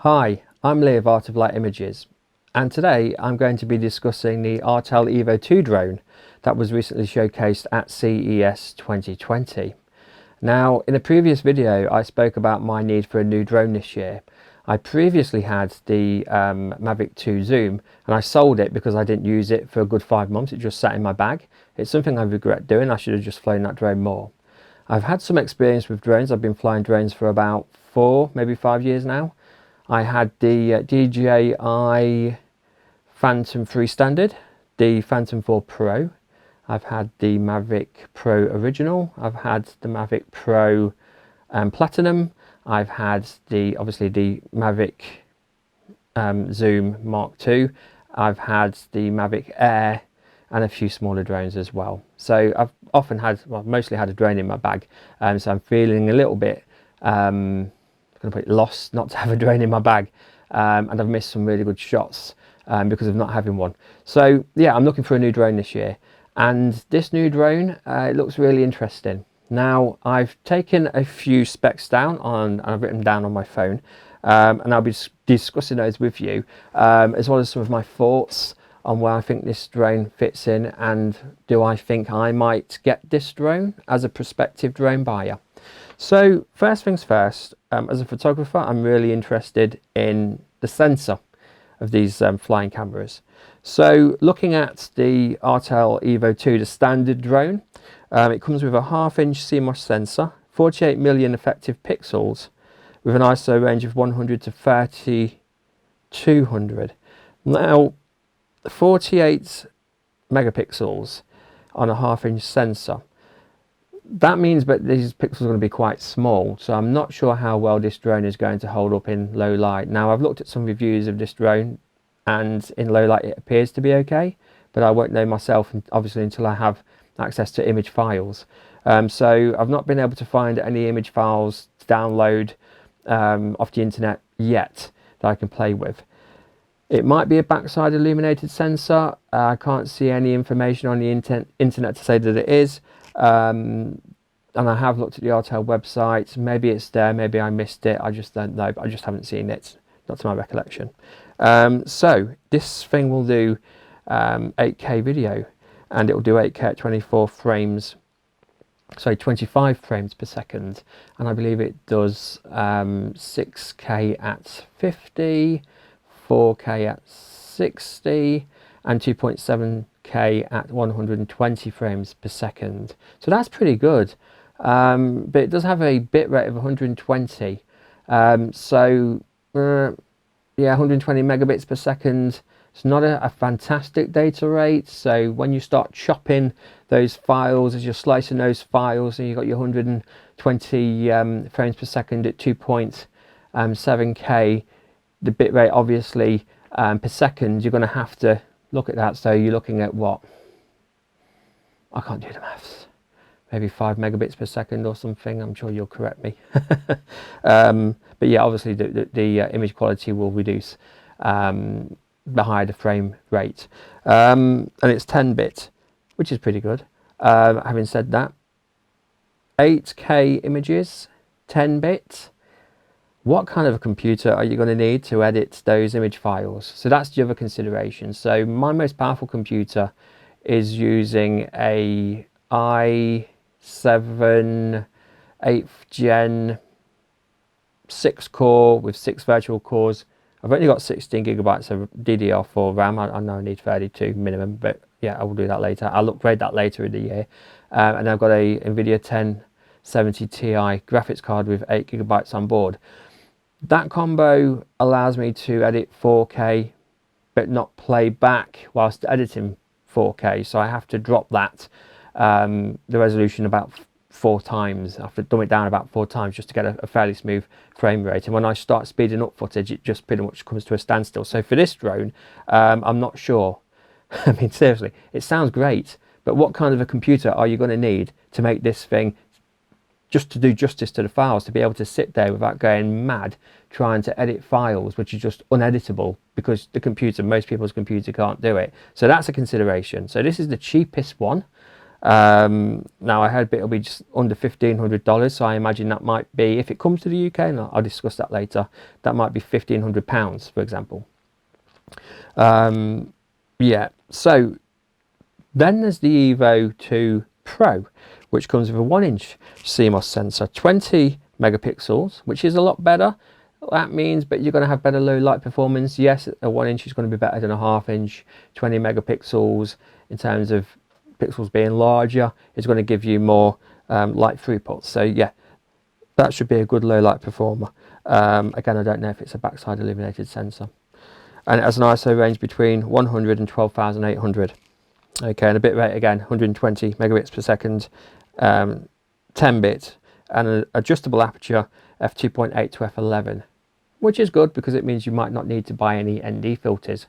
Hi, I'm Lee of Art of Light Images, and today I'm going to be discussing the Autel Evo II drone that was recently showcased at CES 2020. Now, in a previous video I spoke about my need for a new drone this year. I previously had the Mavic 2 Zoom and I sold it because I didn't use it for a good 5 months. It just sat in my bag. It's something I regret doing. I should have just flown that drone more. I've had some experience with drones. I've been flying drones for about 4, maybe 5 years now. I had the DJI Phantom 3 Standard, the Phantom 4 Pro. I've had the Mavic Pro Original. I've had the Mavic Pro Platinum. I've had obviously the Mavic Zoom Mark II. I've had the Mavic Air and a few smaller drones as well. So I've often had, well, mostly had a drone in my bag. So I'm feeling a little bit lost not to have a drone in my bag, and I've missed some really good shots because of not having one. So yeah, I'm looking for a new drone this year, and this new drone it looks really interesting. Now I've taken a few specs down and I've written them down on my phone, and I'll be discussing those with you, as well as some of my thoughts on where I think this drone fits in, and do I think I might get this drone as a prospective drone buyer. So first things first, as a photographer, I'm really interested in the sensor of these flying cameras. So looking at the Autel Evo II, the standard drone, it comes with a 1/2-inch CMOS sensor, 48 million effective pixels, with an ISO range of 100 to 3200. Now, 48 megapixels on a 1/2-inch sensor. That means that these pixels are going to be quite small, so I'm not sure how well this drone is going to hold up in low light. Now, I've looked at some reviews of this drone, and in low light it appears to be okay, but I won't know myself, obviously, until I have access to image files. So I've not been able to find any image files to download off the internet yet that I can play with. It might be a backside illuminated sensor. I can't see any information on the internet to say that it is. And I have looked at the Autel website. Maybe it's there, maybe I missed it. I just don't know, but I just haven't seen it, not to my recollection. So this thing will do 8K video, and it will do 8K at 25 frames per second, and I believe it does 6K at 50, 4K at 60, and 2.7K at 120 frames per second. So that's pretty good. But it does have a bit rate of 120. Yeah, 120 megabits per second. It's not a fantastic data rate. So when you start chopping those files, as you're slicing those files, and you've got your 120 frames per second at 2.7K, the bitrate obviously per second, you're going to have to look at that. So you're looking at what? I can't do the maths. Maybe 5 megabits per second or something. I'm sure you'll correct me. But yeah, obviously the image quality will reduce the higher the frame rate. And it's 10-bit, which is pretty good. Having said that, 8K images, 10-bit. What kind of a computer are you going to need to edit those image files? So that's the other consideration. So my most powerful computer is using a i7 8th gen 6-core with 6 virtual cores. I've only got 16 gigabytes of DDR4 RAM. I know I need 32 minimum, but yeah, I will do that later. I'll upgrade that later in the year. And I've got a NVIDIA 1070 Ti graphics card with 8 gigabytes on board. That combo allows me to edit 4K, but not play back whilst editing 4K. So I have to drop that, the resolution about 4 times. I have to dumb it down about 4 times just to get a fairly smooth frame rate. And when I start speeding up footage, it just pretty much comes to a standstill. So for this drone, I'm not sure. I mean, seriously, it sounds great, but what kind of a computer are you going to need to make this thing, just to do justice to the files, to be able to sit there without going mad trying to edit files which are just uneditable, because most people's computer can't do it. So that's a consideration. So this is the cheapest one. Now I heard it'll be just under $1,500, so I imagine that might be, if it comes to the UK, and I'll discuss that later, that might be £1,500, for example. Yeah, so then there's the Evo 2 Pro, which comes with a 1-inch CMOS sensor, 20 megapixels, which is a lot better. That means, but you're going to have better low light performance. Yes, a 1-inch is going to be better than a 1/2 inch. 20 megapixels in terms of pixels being larger is going to give you more light throughput. So yeah, that should be a good low light performer. Again, I don't know if it's a backside illuminated sensor, and it has an ISO range between 100 and 12,800. Okay, and a bit rate again, 120 megabits per second, 10-bit, and an adjustable aperture f2.8 to f11, which is good because it means you might not need to buy any ND filters.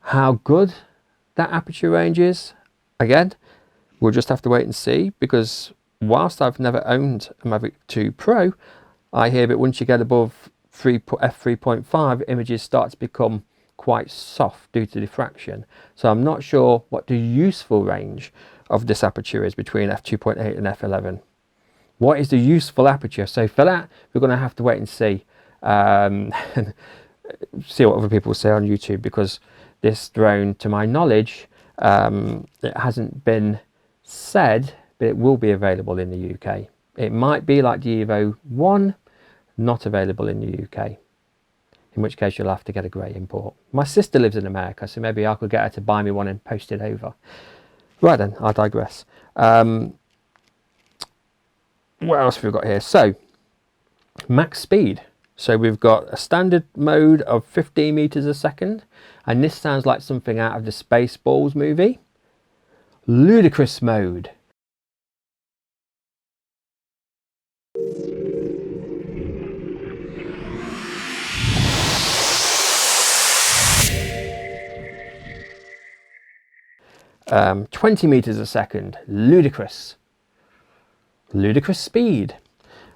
How good that aperture range is, again, we'll just have to wait and see, because whilst I've never owned a Mavic 2 Pro, I hear that once you get above f3.5, images start to become quite soft due to diffraction. So I'm not sure what the useful range of this aperture is between f2.8 and f11. What is the useful aperture? So for that, we're going to have to wait and see. See what other people say on YouTube, because this drone, to my knowledge, it hasn't been said, but it will be available in the UK. It might be like the Evo 1, not available in the UK, in which case you'll have to get a grey import. My sister lives in America, so maybe I could get her to buy me one and post it over. Right then, I digress. What else have we got here? So, max speed. So we've got a standard mode of 15 meters a second, and this sounds like something out of the Spaceballs movie. Ludicrous mode. Um, 20 meters a second. Ludicrous. Ludicrous speed.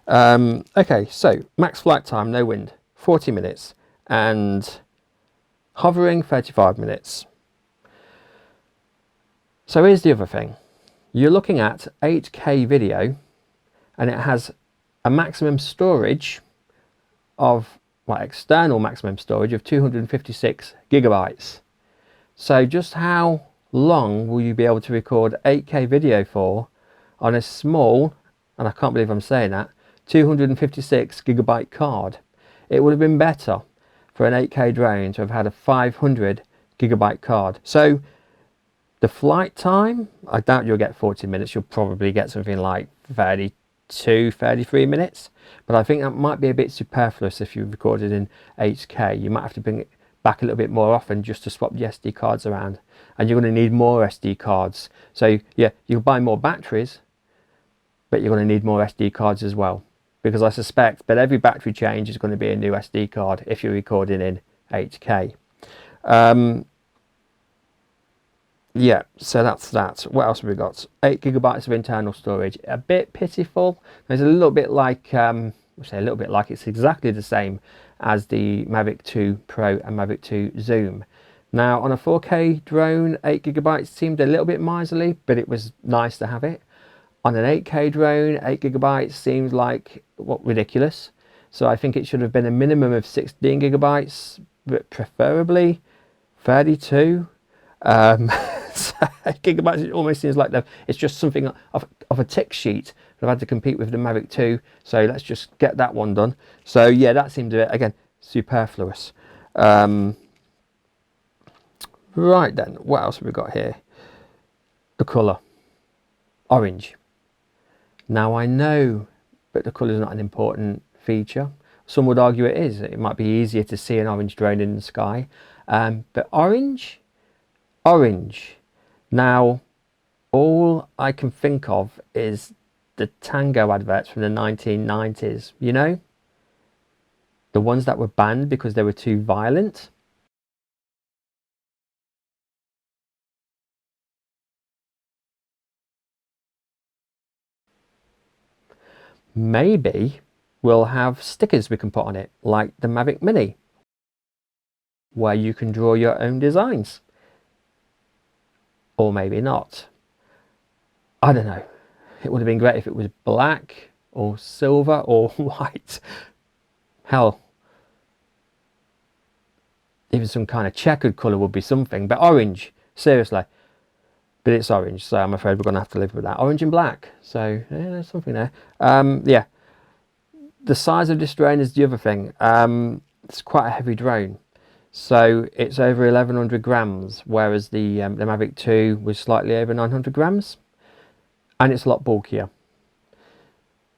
Okay, so max flight time, no wind, 40 minutes, and hovering 35 minutes. So here's the other thing. You're looking at 8K video, and it has a maximum storage of, well, external maximum storage of 256 gigabytes. So just how long will you be able to record 8K video for on a small, and I can't believe I'm saying that, 256 gigabyte card? It would have been better for an 8K drone to have had a 500 gigabyte card. So the flight time, I doubt you'll get 40 minutes. You'll probably get something like 32, 33 minutes. But I think that might be a bit superfluous if you recorded in 8K. You might have to bring it back a little bit more often just to swap the SD cards around. And you're going to need more SD cards. So yeah, you'll buy more batteries, but you're going to need more SD cards as well, because I suspect that every battery change is going to be a new SD card if you're recording in 8K. Yeah, so that's that. What else have we got? 8 gigabytes of internal storage. A bit pitiful. There's a little bit like, I say a little bit like, it's exactly the same as the Mavic 2 Pro and Mavic 2 Zoom. Now on a 4K drone, 8 gigabytes seemed a little bit miserly, but it was nice to have it. On an 8K drone, 8 gigabytes seems like, what, ridiculous. So I think it should have been a minimum of 16 gigabytes, but preferably 32. So 8 gigabytes, it almost seems like it's just something of a tick sheet that I've had to compete with the Mavic 2. So let's just get that one done. So yeah, that seemed a bit, again, superfluous. Right then, what else have we got here? The colour. Orange. Now I know that the colour is not an important feature. Some would argue it is. It might be easier to see an orange drone in the sky. But orange. Now, all I can think of is the Tango adverts from the 1990s, you know? The ones that were banned because they were too violent. Maybe we'll have stickers we can put on it, like the Mavic Mini, where you can draw your own designs. Or maybe not. I don't know. It would have been great if it was black or silver or white. Hell, even some kind of checkered colour would be something. But orange, seriously. But it's orange, so I'm afraid we're going to have to live with that. Orange and black. So, yeah, there's something there. Yeah. The size of this drone is the other thing. It's quite a heavy drone. So it's over 1100 grams, whereas the Mavic 2 was slightly over 900 grams. And it's a lot bulkier.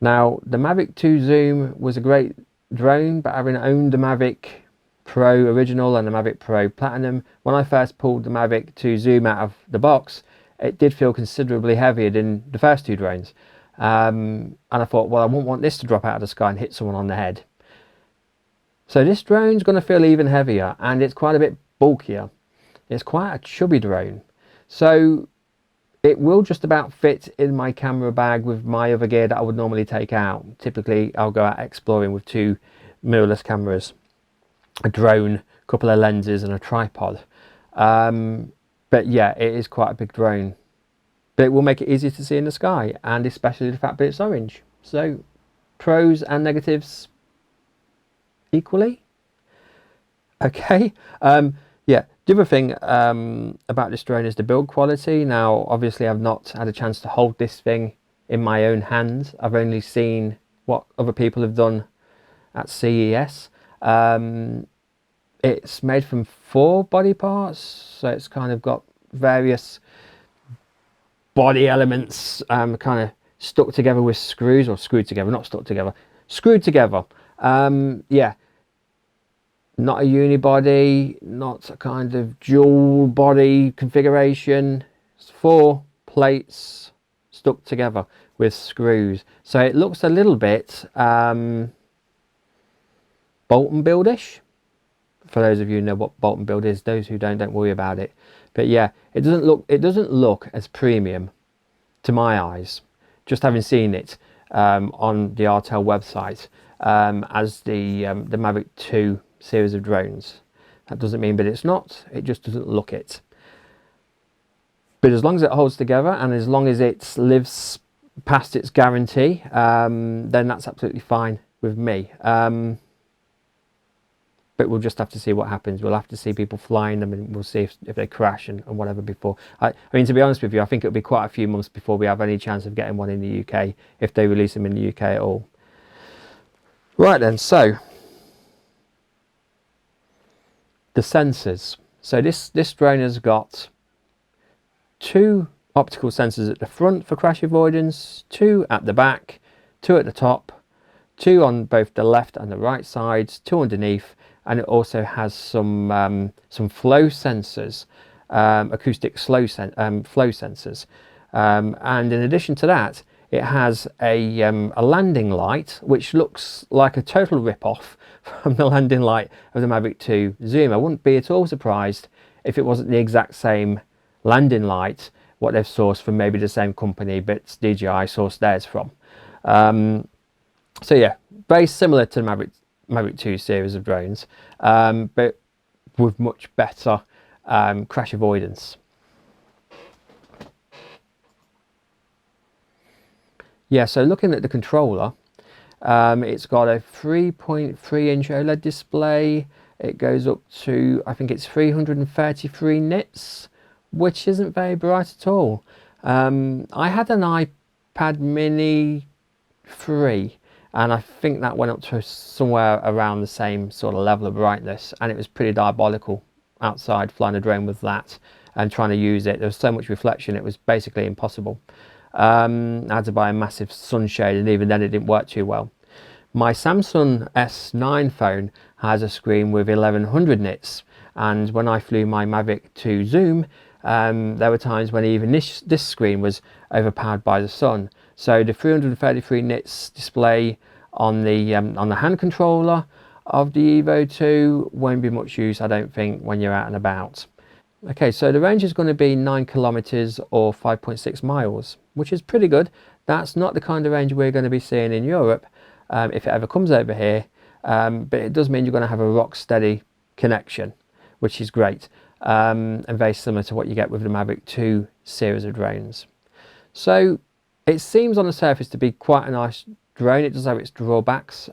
Now, the Mavic 2 Zoom was a great drone, but having owned the Mavic Pro Original and the Mavic Pro Platinum, when I first pulled the Mavic 2 Zoom out of the box, it did feel considerably heavier than the first two drones. And I thought, well, I wouldn't want this to drop out of the sky and hit someone on the head. So this drone's going to feel even heavier, and it's quite a bit bulkier. It's quite a chubby drone. So it will just about fit in my camera bag with my other gear that I would normally take out. Typically, I'll go out exploring with two mirrorless cameras, a drone, a couple of lenses and a tripod. But yeah, it is quite a big drone. But it will make it easier to see in the sky, and especially the fact that it's orange. So pros and negatives equally. Okay. Yeah, the other thing about this drone is the build quality. Now, obviously, I've not had a chance to hold this thing in my own hands. I've only seen what other people have done at CES. It's made from 4 body parts, so it's kind of got various body elements kind of stuck together with screws, or screwed together, not stuck together, screwed together. Yeah. Not a unibody, not a kind of dual body configuration. It's 4 plates stuck together with screws. So it looks a little bit bolt and build-ish. For those of you who know what bolt and build is, those who don't worry about it. But yeah, it doesn't look as premium to my eyes, just having seen it on the Autel website, as the Mavic 2 series of drones. That doesn't mean that it's not, it just doesn't look it. But as long as it holds together and as long as it lives past its guarantee, then that's absolutely fine with me. But we'll just have to see what happens. We'll have to see people flying them, and we'll see if they crash and whatever before. I mean, to be honest with you, I think it'll be quite a few months before we have any chance of getting one in the UK, if they release them in the UK at all. Right then, so the sensors. So this drone has got 2 optical sensors at the front for crash avoidance, 2 at the back, 2 at the top, 2 on both the left and the right sides, 2 underneath, and it also has some flow sensors, acoustic flow sensors, and in addition to that, it has a landing light which looks like a total rip-off from the landing light of the Mavic 2 Zoom. I wouldn't be at all surprised if it wasn't the exact same landing light, what they've sourced from maybe the same company, but DJI sourced theirs from. So yeah, very similar to the Mavic 2 series of drones, but with much better crash avoidance. Yeah, so looking at the controller, it's got a 3.3-inch OLED display. It goes up to, I think it's 333 nits, which isn't very bright at all. I had an iPad Mini 3, and I think that went up to somewhere around the same sort of level of brightness, and it was pretty diabolical outside flying a drone with that and trying to use it. There was so much reflection, it was basically impossible. I had to buy a massive sunshade, and even then it didn't work too well. My Samsung S9 phone has a screen with 1100 nits, and when I flew my Mavic 2 Zoom, there were times when even this screen was overpowered by the sun. So the 333 nits display on the hand controller of the Evo 2 won't be much use, I don't think, when you're out and about. Okay, so the range is going to be 9 kilometers or 5.6 miles, which is pretty good. That's not the kind of range we're going to be seeing in Europe if it ever comes over here, but it does mean you're going to have a rock steady connection, which is great, and very similar to what you get with the Mavic 2 series of drones. So it seems on the surface to be quite a nice drone. It does have its drawbacks,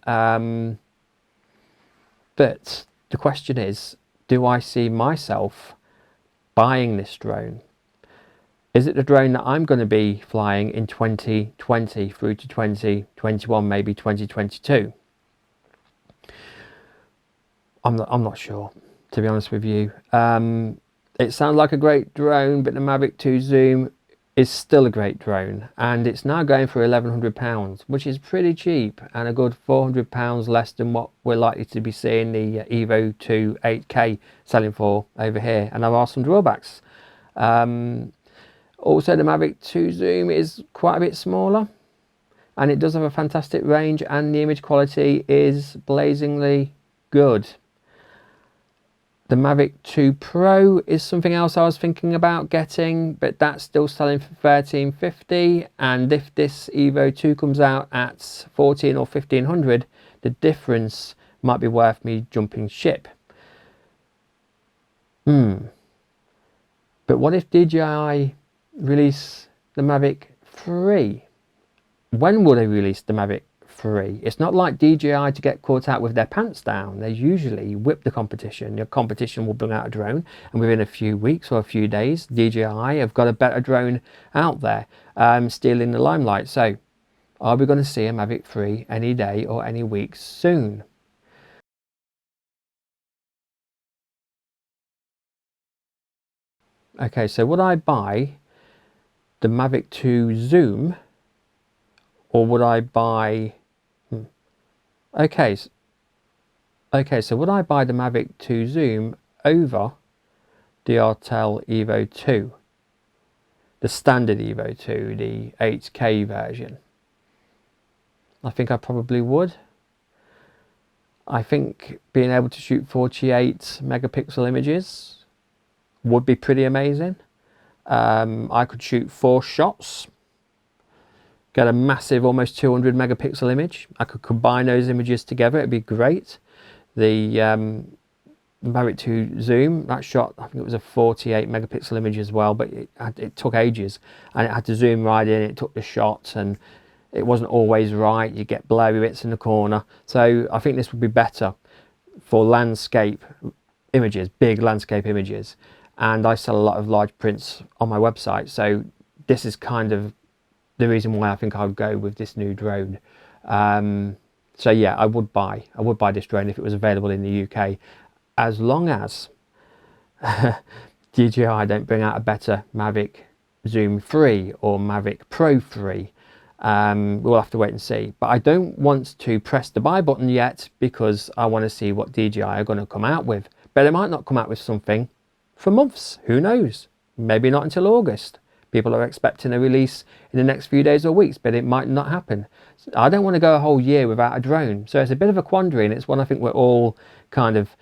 but the question is, do I see myself buying this drone? Is it the drone that I'm going to be flying in 2020 through to 2021, maybe 2022? I'm not sure, to be honest with you. It sounds like a great drone, but the Mavic 2 Zoom is still a great drone, and it's now going for £1,100, which is pretty cheap and a good £400 less than what we're likely to be seeing the Evo 2 8K selling for over here. And there are some drawbacks. Also, the Mavic 2 Zoom is quite a bit smaller, and it does have a fantastic range, and the image quality is blazingly good. The Mavic 2 Pro is something else I was thinking about getting, but that's still selling for £1,350, and if this Evo 2 comes out at $1,400 or $1,500, the difference might be worth me jumping ship. But what if DJI release the Mavic 3? When will they release the Mavic 3? It's not like DJI to get caught out with their pants down. They usually whip the competition. Your competition will bring out a drone, and within a few weeks or a few days, DJI have got a better drone out there, stealing the limelight. So are we going to see a Mavic 3 any day or any week soon? Okay, so would I buy the Mavic 2 Zoom, or would I buy... Okay, so would I buy the Mavic 2 Zoom over the Autel Evo 2? The standard Evo 2, the 8K version? I think I probably would. I think being able to shoot 48 megapixel images would be pretty amazing. I could shoot 4 shots, get a massive, almost 200 megapixel image. I could combine those images together, it'd be great. The Mavic 2 Zoom, that shot, I think it was a 48 megapixel image as well, but it took ages, and it had to zoom right in, it took the shot, and it wasn't always right. You get blurry bits in the corner. So I think this would be better for landscape images, big landscape images. And I sell a lot of large prints on my website, so this is kind of the reason why I think I would go with this new drone. So yeah, I would buy this drone if it was available in the UK, as long as DJI don't bring out a better Mavic Zoom 3 or Mavic Pro 3. We'll have to wait and see. But I don't want to press the buy button yet, because I want to see what DJI are going to come out with. But they might not come out with something for months. Who knows? Maybe not until August. People are expecting a release in the next few days or weeks, but it might not happen. I don't want to go a whole year without a drone. So it's a bit of a quandary, and it's one I think we're all kind of,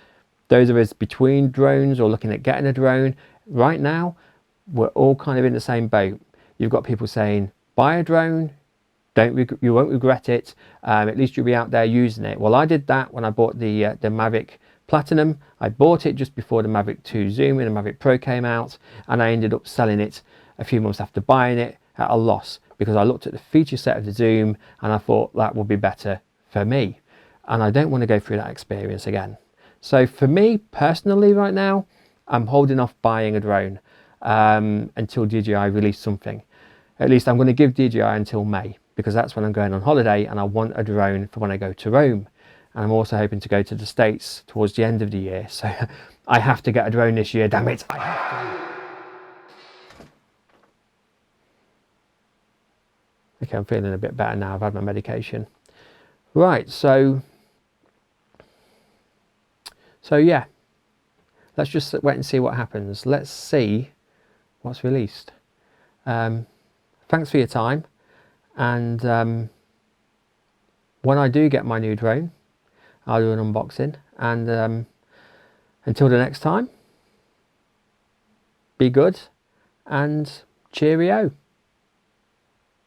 those of us between drones or looking at getting a drone, right now, we're all kind of in the same boat. You've got people saying, buy a drone, you won't regret it, at least you'll be out there using it. Well, I did that when I bought the Mavic Platinum. I bought it just before the Mavic 2 Zoom and the Mavic Pro came out, and I ended up selling it a few months after buying it at a loss, because I looked at the feature set of the Zoom and I thought that would be better for me, and I don't want to go through that experience again. So for me personally right now, I'm holding off buying a drone until DJI release something. At least I'm going to give DJI until May, because that's when I'm going on holiday, and I want a drone for when I go to Rome. And I'm also hoping to go to the States towards the end of the year, so I have to get a drone this year, damn it, I have to. Okay, I'm feeling a bit better now, I've had my medication. Right, so yeah, let's just wait and see what happens. Let's see what's released. Thanks for your time, and when I do get my new drone, I'll do an unboxing, and until the next time, be good and cheerio.